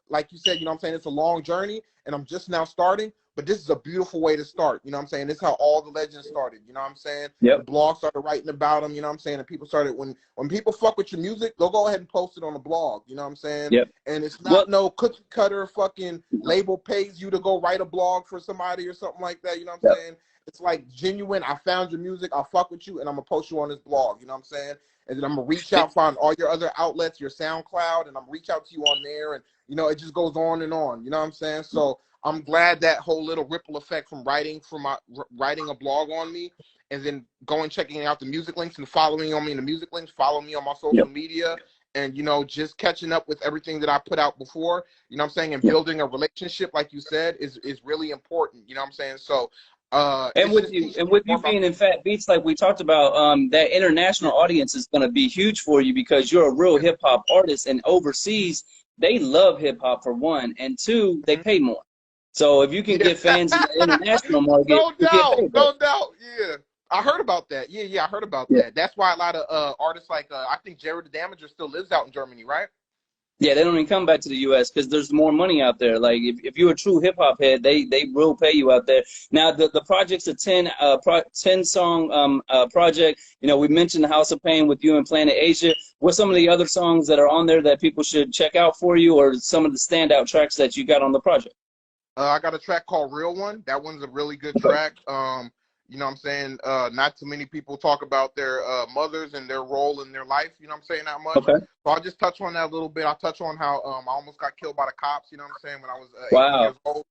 Speaker 2: like you said, you know what I'm saying? It's a long journey and I'm just now starting. But this is a beautiful way to start. You know what I'm saying? This is how all the legends started. You know what I'm saying? The blog started writing about them. You know what I'm saying? And people started, when people fuck with your music, they'll go ahead and post it on the blog. You know what I'm saying? And it's not no cookie cutter fucking label pays you to go write a blog for somebody or something like that. You know what I'm saying? It's like genuine. I found your music. I'll fuck with you and I'm going to post you on this blog. You know what I'm saying? And then I'm going to reach out, find all your other outlets, your SoundCloud, and I'm going to reach out to you on there. And, you know, it just goes on and on. You know what I'm saying? So I'm glad that whole little ripple effect from writing a blog on me and then going checking out the music links and following on me in the music links, follow me on my social media and, you know, just catching up with everything that I put out before, you know what I'm saying? And building a relationship, like you said, is really important. You know what I'm saying? So,
Speaker 1: and with you being in Fat Beats, like we talked about, that international audience is going to be huge for you because you're a real hip hop artist, and overseas, they love hip hop for one, and two, they pay more. So if you can get fans in the international market,
Speaker 2: no doubt, I heard about that. I heard about that. That's why a lot of artists like I think Jeru the Damager still lives out in Germany, right? Yeah,
Speaker 1: they don't even come back to the U.S. because there's more money out there. Like if you're a true hip hop head, they will pay you out there. Now the project's a 10 song project. You know, we mentioned the House of Pain with you and Planet Asia. What's some of the other songs that are on there that people should check out for you, or some of the standout tracks that you got on the project?
Speaker 2: I got a track called Real One. That one's a really good track. You know what I'm saying? Not too many people talk about their mothers and their role in their life, you know what I'm saying, that much.
Speaker 1: Okay.
Speaker 2: So I'll just touch on that a little bit. I'll touch on how I almost got killed by the cops, you know what I'm saying, when I was 18 years old.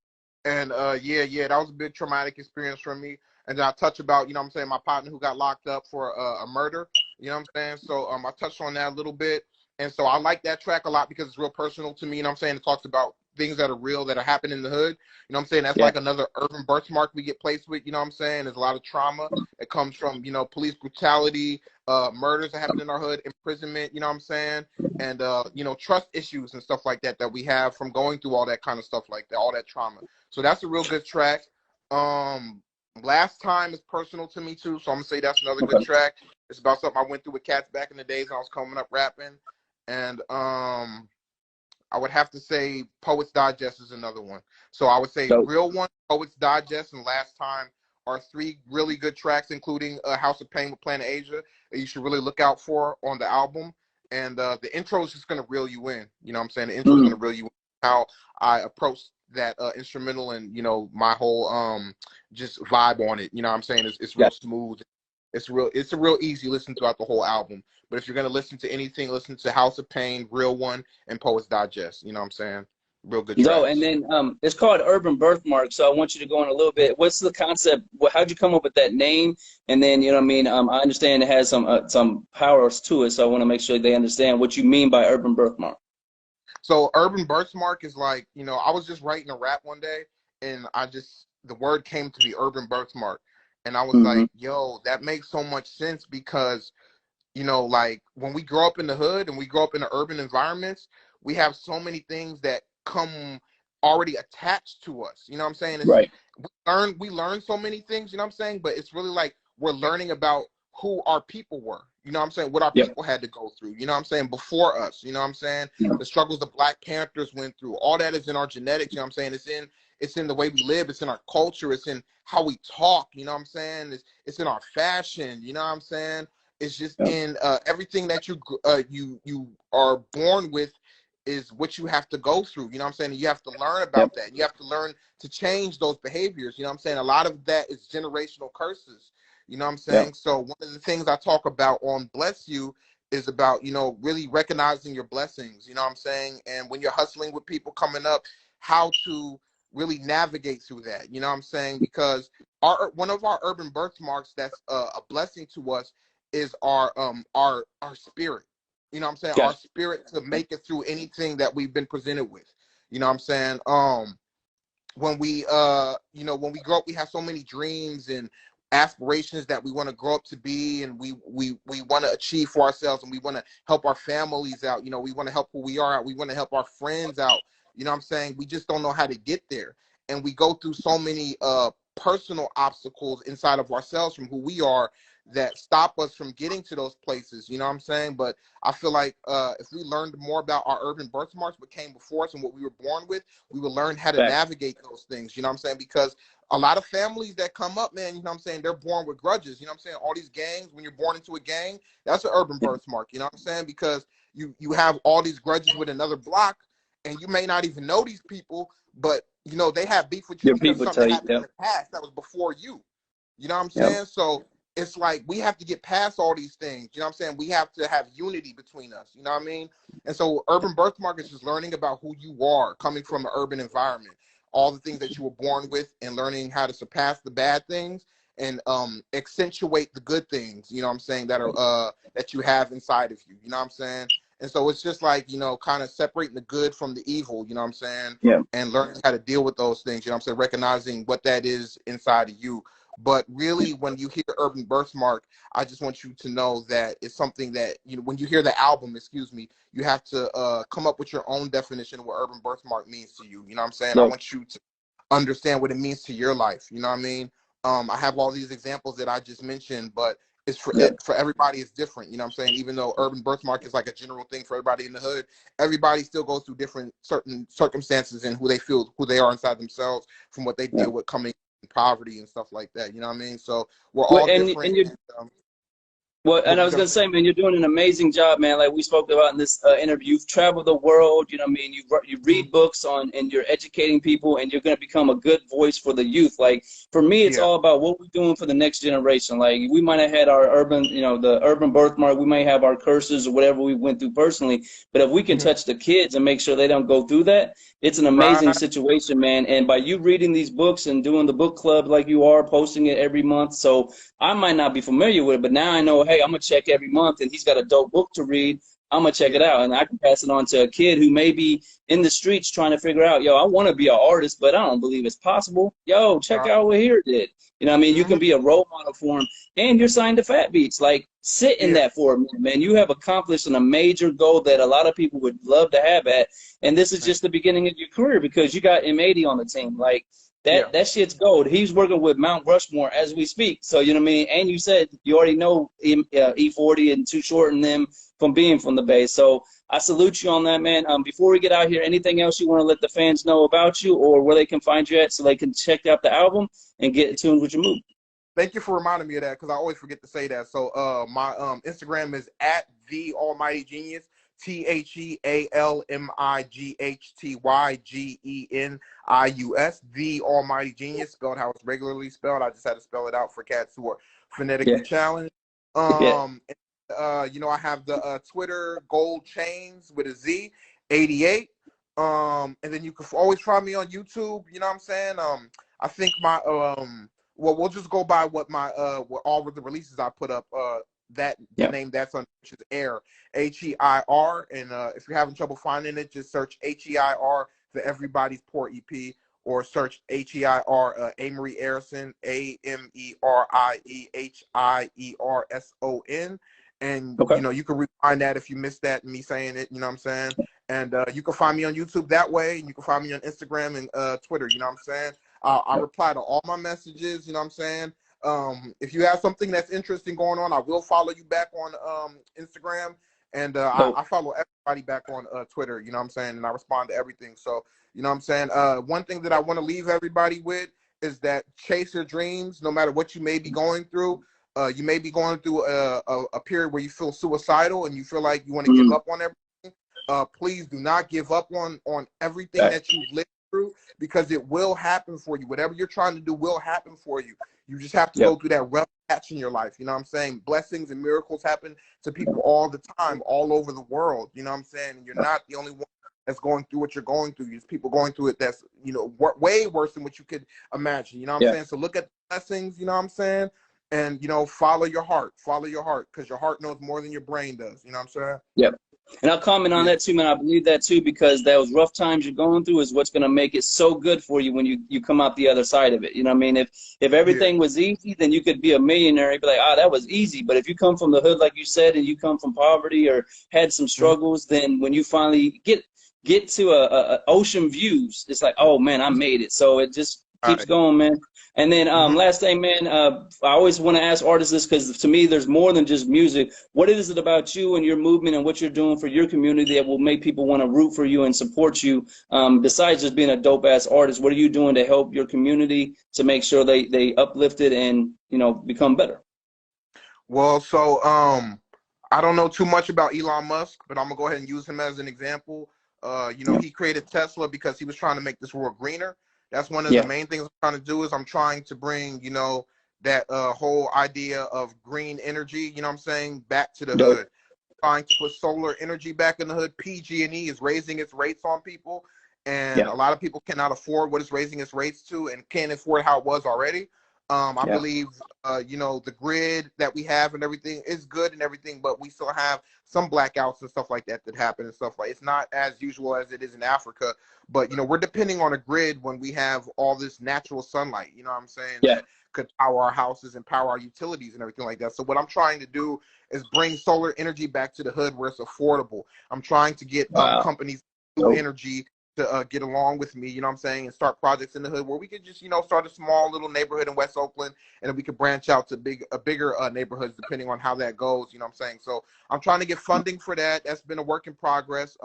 Speaker 2: And yeah, that was a big traumatic experience for me. And then I touch about, you know what I'm saying, my partner who got locked up for a murder, you know what I'm saying? So I touched on that a little bit. And so I like that track a lot because it's real personal to me, you know what I'm saying? It talks about things that are real, that are happening in the hood. You know what I'm saying? That's like another urban birthmark we get placed with, you know what I'm saying? There's a lot of trauma that comes from, you know, police brutality, murders that happen in our hood, imprisonment, you know what I'm saying? And, you know, trust issues and stuff like that we have from going through all that kind of stuff like that, all that trauma. So that's a real good track. Last Time is personal to me too, so I'm gonna say that's another good track. It's about something I went through with cats back in the days when I was coming up rapping. And I would have to say Poets Digest is another one. So I would say Real One, Poets Digest, and Last Time are 3 really good tracks, including House of Pain with Planet Asia, that you should really look out for on the album. And the intro is just going to reel you in. You know what I'm saying? The intro is going to reel you in. How I approach that instrumental and, you know, my whole just vibe on it. You know what I'm saying? It's real smooth. It's a real easy listen throughout the whole album. But if you're gonna listen to anything, listen to House of Pain, Real One, and Poets Digest. You know what I'm saying? Real good tracks.
Speaker 1: No, and then it's called Urban Birthmark. So I want you to go on a little bit. What's the concept? How'd you come up with that name? And then, you know what I mean? I understand it has some powers to it. So I want to make sure they understand what you mean by Urban Birthmark.
Speaker 2: So Urban Birthmark is like, you know, I was just writing a rap one day, and the word came to me, Urban Birthmark. And I was like, yo, that makes so much sense because, you know, like when we grow up in the hood and we grow up in the urban environments, we have so many things that come already attached to us. You know what I'm saying? We learn so many things, you know what I'm saying? But it's really like we're learning about who our people were. You know what I'm saying? What our people had to go through, you know what I'm saying, before us, you know what I'm saying? The struggles the Black Panthers went through, all that is in our genetics, you know what I'm saying? It's in the way we live, it's in our culture, it's in how we talk, you know what I'm saying? It's in our fashion, you know what I'm saying? It's just in everything that you are born with is what you have to go through, you know what I'm saying? And you have to learn about that. You have to learn to change those behaviors, you know what I'm saying? A lot of that is generational curses. You know what I'm saying? So one of the things I talk about on Bless You is about, you know, really recognizing your blessings, you know what I'm saying? And when you're hustling with people coming up, how to really navigate through that, you know what I'm saying? Because one of our urban birthmarks that's a blessing to us is our spirit. You know what I'm saying? Our spirit to make it through anything that we've been presented with. You know what I'm saying? When we you know, when we grow up, we have so many dreams and aspirations that we want to grow up to be, and we want to achieve for ourselves, and we want to help our families out, you know, we want to help who we are out, we want to help our friends out, you know what I'm saying? We just don't know how to get there, and we go through so many personal obstacles inside of ourselves from who we are that stop us from getting to those places, you know what I'm saying? But I feel like if we learned more about our urban birthmarks, what came before us and what we were born with, we would learn how to navigate those things, you know what I'm saying? Because a lot of families that come up, man, you know what I'm saying, they're born with grudges, you know what I'm saying? All these gangs, when you're born into a gang, that's an urban birthmark, you know what I'm saying? Because you have all these grudges with another block, and you may not even know these people, but, you know, they have beef with you because something happened in the past that was before you. You know what I'm saying? So it's like we have to get past all these things. You know what I'm saying? We have to have unity between us. You know what I mean? And so urban birthmark is just learning about who you are coming from an urban environment, all the things that you were born with, and learning how to surpass the bad things and accentuate the good things, you know what I'm saying, that are that you have inside of you. You know what I'm saying? And so it's just like, you know, kind of separating the good from the evil, you know what I'm saying? And learning how to deal with those things, you know what I'm saying? Recognizing what that is inside of you. But really, when you hear Urban Birthmark, I just want you to know that it's something that, you know, when you hear the album, excuse me, you have to come up with your own definition of what Urban Birthmark means to you. You know what I'm saying? I want you to understand what it means to your life. You know what I mean? I have all these examples that I just mentioned, but it's for everybody, it's different. You know what I'm saying? Even though Urban Birthmark is like a general thing for everybody in the hood, everybody still goes through different certain circumstances and who they are inside themselves from what they deal with coming in poverty and stuff like that. You know what I mean? So we're all different.
Speaker 1: Well,
Speaker 2: What
Speaker 1: and I
Speaker 2: was you
Speaker 1: was
Speaker 2: gonna
Speaker 1: gonna
Speaker 2: say?
Speaker 1: say, man, you're doing an amazing job, man. Like we spoke about in this interview, you've traveled the world. You know, what I mean, you read books on, and you're educating people, and you're gonna become a good voice for the youth. Like for me, it's
Speaker 2: Yeah.
Speaker 1: all about what we're doing for the next generation. Like we might have had our urban, you know, the urban birthmark. We might have our curses or whatever we went through personally, but if we can
Speaker 2: Mhm.
Speaker 1: touch the kids and make sure they don't go through that, it's an amazing
Speaker 2: Right.
Speaker 1: situation, man. And by you reading these books and doing the book club like you are, posting it every month, so I might not be familiar with it, but now I know, hey, I'm going to check every month, and he's got a dope book to read. I'm going to check it
Speaker 2: Yeah.
Speaker 1: out, and I can pass it on to a kid who may be in the streets trying to figure out, yo, I want to be an artist, but I don't believe it's possible. Yo, check
Speaker 2: Right.
Speaker 1: out what HeiR did. You know what I mean? You
Speaker 2: Mhm.
Speaker 1: can be a role model for him, and you're signed to Fat Beats. Like, sit in
Speaker 2: Yeah.
Speaker 1: that for a minute, man. You have accomplished a major goal that a lot of people would love to have at, and this is
Speaker 2: Thank
Speaker 1: just the beginning of your career because you got M80 on the team. Like,
Speaker 2: you. Yeah.
Speaker 1: that shit's gold. He's working with Mount Rushmore as we speak. So, you know what I mean? And you said you already know E40 and Too Short and them from being from the Bay. So I salute you on that, man. Before we get out here, anything else you want to let the fans know about you or where they can find you at so they can check out the album and get in tune with your move?
Speaker 2: Thank you for reminding me of that because I always forget to say that. So my Instagram is at the Almighty Genius, TheAlmightyGenius, the Almighty Genius, spelled how it's regularly spelled. I just had to spell it out for cats who are
Speaker 1: Yeah.
Speaker 2: phonetically challenged.
Speaker 1: Yeah.
Speaker 2: You know, I have the Twitter Gold Chains with a Z, 88. And then you can always find me on YouTube. You know what I'm saying? I think my well, we'll just go by what my what all of the releases I put up. That the
Speaker 1: Yeah.
Speaker 2: name that's on, which is HeiR, HEIR. And if you're having trouble finding it, just search HEIR for Everybody's Poor EP, or search HEIR Amory Erison, AMERIEHIERSON. And
Speaker 1: Okay.
Speaker 2: you know, you can find that if you missed that me saying it. You know what I'm saying? And you can find me on YouTube that way, and you can find me on Instagram and Twitter. You know what I'm saying? I reply to all my messages, you know what I'm saying? If you have something that's interesting going on, I will follow you back on Instagram. And I
Speaker 1: Dope.
Speaker 2: follow everybody back on Twitter, you know what I'm saying? And I respond to everything. So, you know what I'm saying? One thing that I want to leave everybody with is that chase your dreams, no matter what you may be going through. You may be going through a period where you feel suicidal and you feel like you want to give
Speaker 1: Mm.
Speaker 2: up on everything. Please do not give up on everything
Speaker 1: Right.
Speaker 2: that you've lived through, because it will happen for you. Whatever you're trying to do will happen for you. You just have to go
Speaker 1: Yep.
Speaker 2: through that rough patch in your life. You know what I'm saying? Blessings and miracles happen to people all the time, all over the world. You know what I'm saying? And you're not the only one that's going through what you're going through. There's people going through it that's, you know, way worse than what you could imagine. You know what I'm
Speaker 1: Yeah.
Speaker 2: saying? So look at the blessings, you know what I'm saying? And, you know, follow your heart, because your heart knows more than your brain does. You know what I'm saying?
Speaker 1: Yep. And I'll comment on
Speaker 2: Yeah.
Speaker 1: that too, man. I believe that too, because those rough times you're going through is what's going to make it so good for you when you come out the other side of it. You know what I mean? If
Speaker 2: Yeah.
Speaker 1: everything was easy, then you could be a millionaire and be like, ah, that was easy. But if you come from the hood, like you said, and you come from poverty or had some
Speaker 2: Mhm.
Speaker 1: struggles, then when you finally get to a ocean views, it's like, oh man, I made it. So it just
Speaker 2: All
Speaker 1: keeps
Speaker 2: right.
Speaker 1: going, man. And then
Speaker 2: Mhm.
Speaker 1: last thing, man, I always want to ask artists this because to me, there's more than just music. What is it about you and your movement and what you're doing for your community that will make people want to root for you and support you? Besides just being a dope ass artist, what are you doing to help your community to make sure they uplift it and, you know, become better?
Speaker 2: Well, so I don't know too much about Elon Musk, but I'm gonna go ahead and use him as an example. You know,
Speaker 1: Yeah.
Speaker 2: he created Tesla because he was trying to make this world greener. That's one of the
Speaker 1: Yeah.
Speaker 2: main things I'm trying to do. Is I'm trying to bring, you know, that whole idea of green energy, you know what I'm saying, back to the
Speaker 1: Dope.
Speaker 2: hood. Trying to put solar energy back in the hood. PG&E is raising its rates on people, and
Speaker 1: Yeah.
Speaker 2: a lot of people cannot afford what it's raising its rates to, and can't afford how it was already. I
Speaker 1: Yeah.
Speaker 2: believe, you know, the grid that we have and everything is good and everything, but we still have some blackouts and stuff like that that happen and stuff like. It's not as usual as it is in Africa, but you know, we're depending on a grid when we have all this natural sunlight. You know what I'm saying?
Speaker 1: Yeah.
Speaker 2: That could power our houses and power our utilities and everything like that. So what I'm trying to do is bring solar energy back to the hood where it's affordable. I'm trying to get
Speaker 1: Wow.
Speaker 2: companies new
Speaker 1: Dope.
Speaker 2: energy to get along with me, you know what I'm saying, and start projects in the hood where we could just, you know, start a small little neighborhood in West Oakland, and then we could branch out to bigger neighborhoods depending on how that goes, you know what I'm saying. So I'm trying to get funding for that. That's been a work in progress.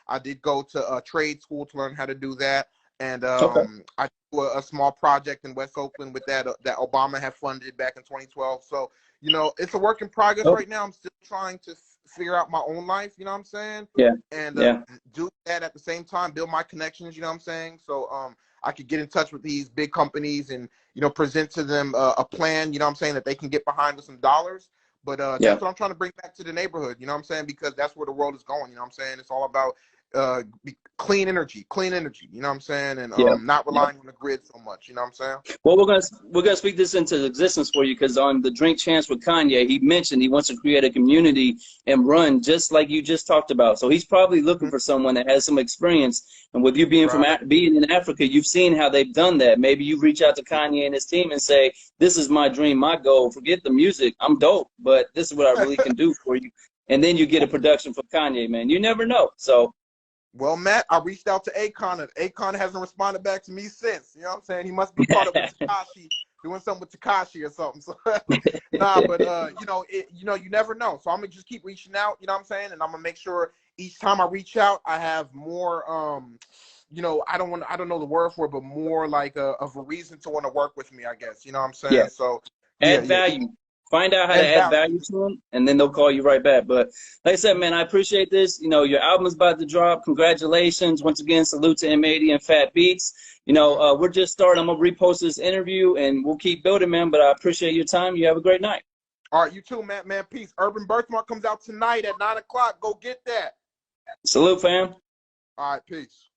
Speaker 2: I did go to trade school to learn how to do that. and
Speaker 1: Okay.
Speaker 2: I do a small project in West Oakland with that Obama had funded back in 2012. So you know, it's a work in progress
Speaker 1: Oh,
Speaker 2: right now. I'm still trying to figure out my own life. You know what I'm saying?
Speaker 1: yeah.
Speaker 2: And
Speaker 1: Yeah.
Speaker 2: do that at the same time, build my connections. You know what I'm saying? So I could get in touch with these big companies and you know present to them a plan. You know what I'm saying, that they can get behind with some dollars. But
Speaker 1: Yeah.
Speaker 2: that's what I'm trying to bring back to the neighborhood. You know what I'm saying? Because that's where the world is going. You know what I'm saying? It's all about clean energy. You know what I'm saying? And
Speaker 1: Yeah.
Speaker 2: not
Speaker 1: Yeah.
Speaker 2: relying on the grid so much. You know what I'm saying?
Speaker 1: Well, we're gonna speak this into existence for you because on the Drink Champs with Kanye, he mentioned he wants to create a community and run just like you just talked about. So he's probably looking for someone that has some experience. And with you being
Speaker 2: Right.
Speaker 1: being in Africa, you've seen how they've done that. Maybe you reach out to Kanye and his team and say, "This is my dream, my goal. Forget the music. I'm dope, but this is what I really can do for you." And then you get a production for Kanye, man. You never know. So
Speaker 2: Well, Matt, I reached out to Akon, and Akon hasn't responded back to me since. You know what I'm saying? He must be caught up with Tekashi, doing something with Tekashi or something. So, nah, but you never know. So I'm gonna just keep reaching out. You know what I'm saying? And I'm gonna make sure each time I reach out, I have more. I don't know the word for it, but more like of a reason to want to work with me. I guess you know what I'm
Speaker 1: yeah.
Speaker 2: saying. So, yeah,
Speaker 1: Add
Speaker 2: yeah,
Speaker 1: value. Find out how to
Speaker 2: and
Speaker 1: add
Speaker 2: value.
Speaker 1: value to them, and then they'll call you right back. But like I said, man, I appreciate this. You know, your album's about to drop. Congratulations. Once again, salute to M80 and Fat Beats. You know, we're just starting. I'm going to repost this interview, and we'll keep building, man. But I appreciate your time. You have a great night.
Speaker 2: All right, you too, Matt. Man, peace. Urban Birthmark comes out tonight at 9 o'clock. Go get that.
Speaker 1: Salute, fam.
Speaker 2: All right, peace.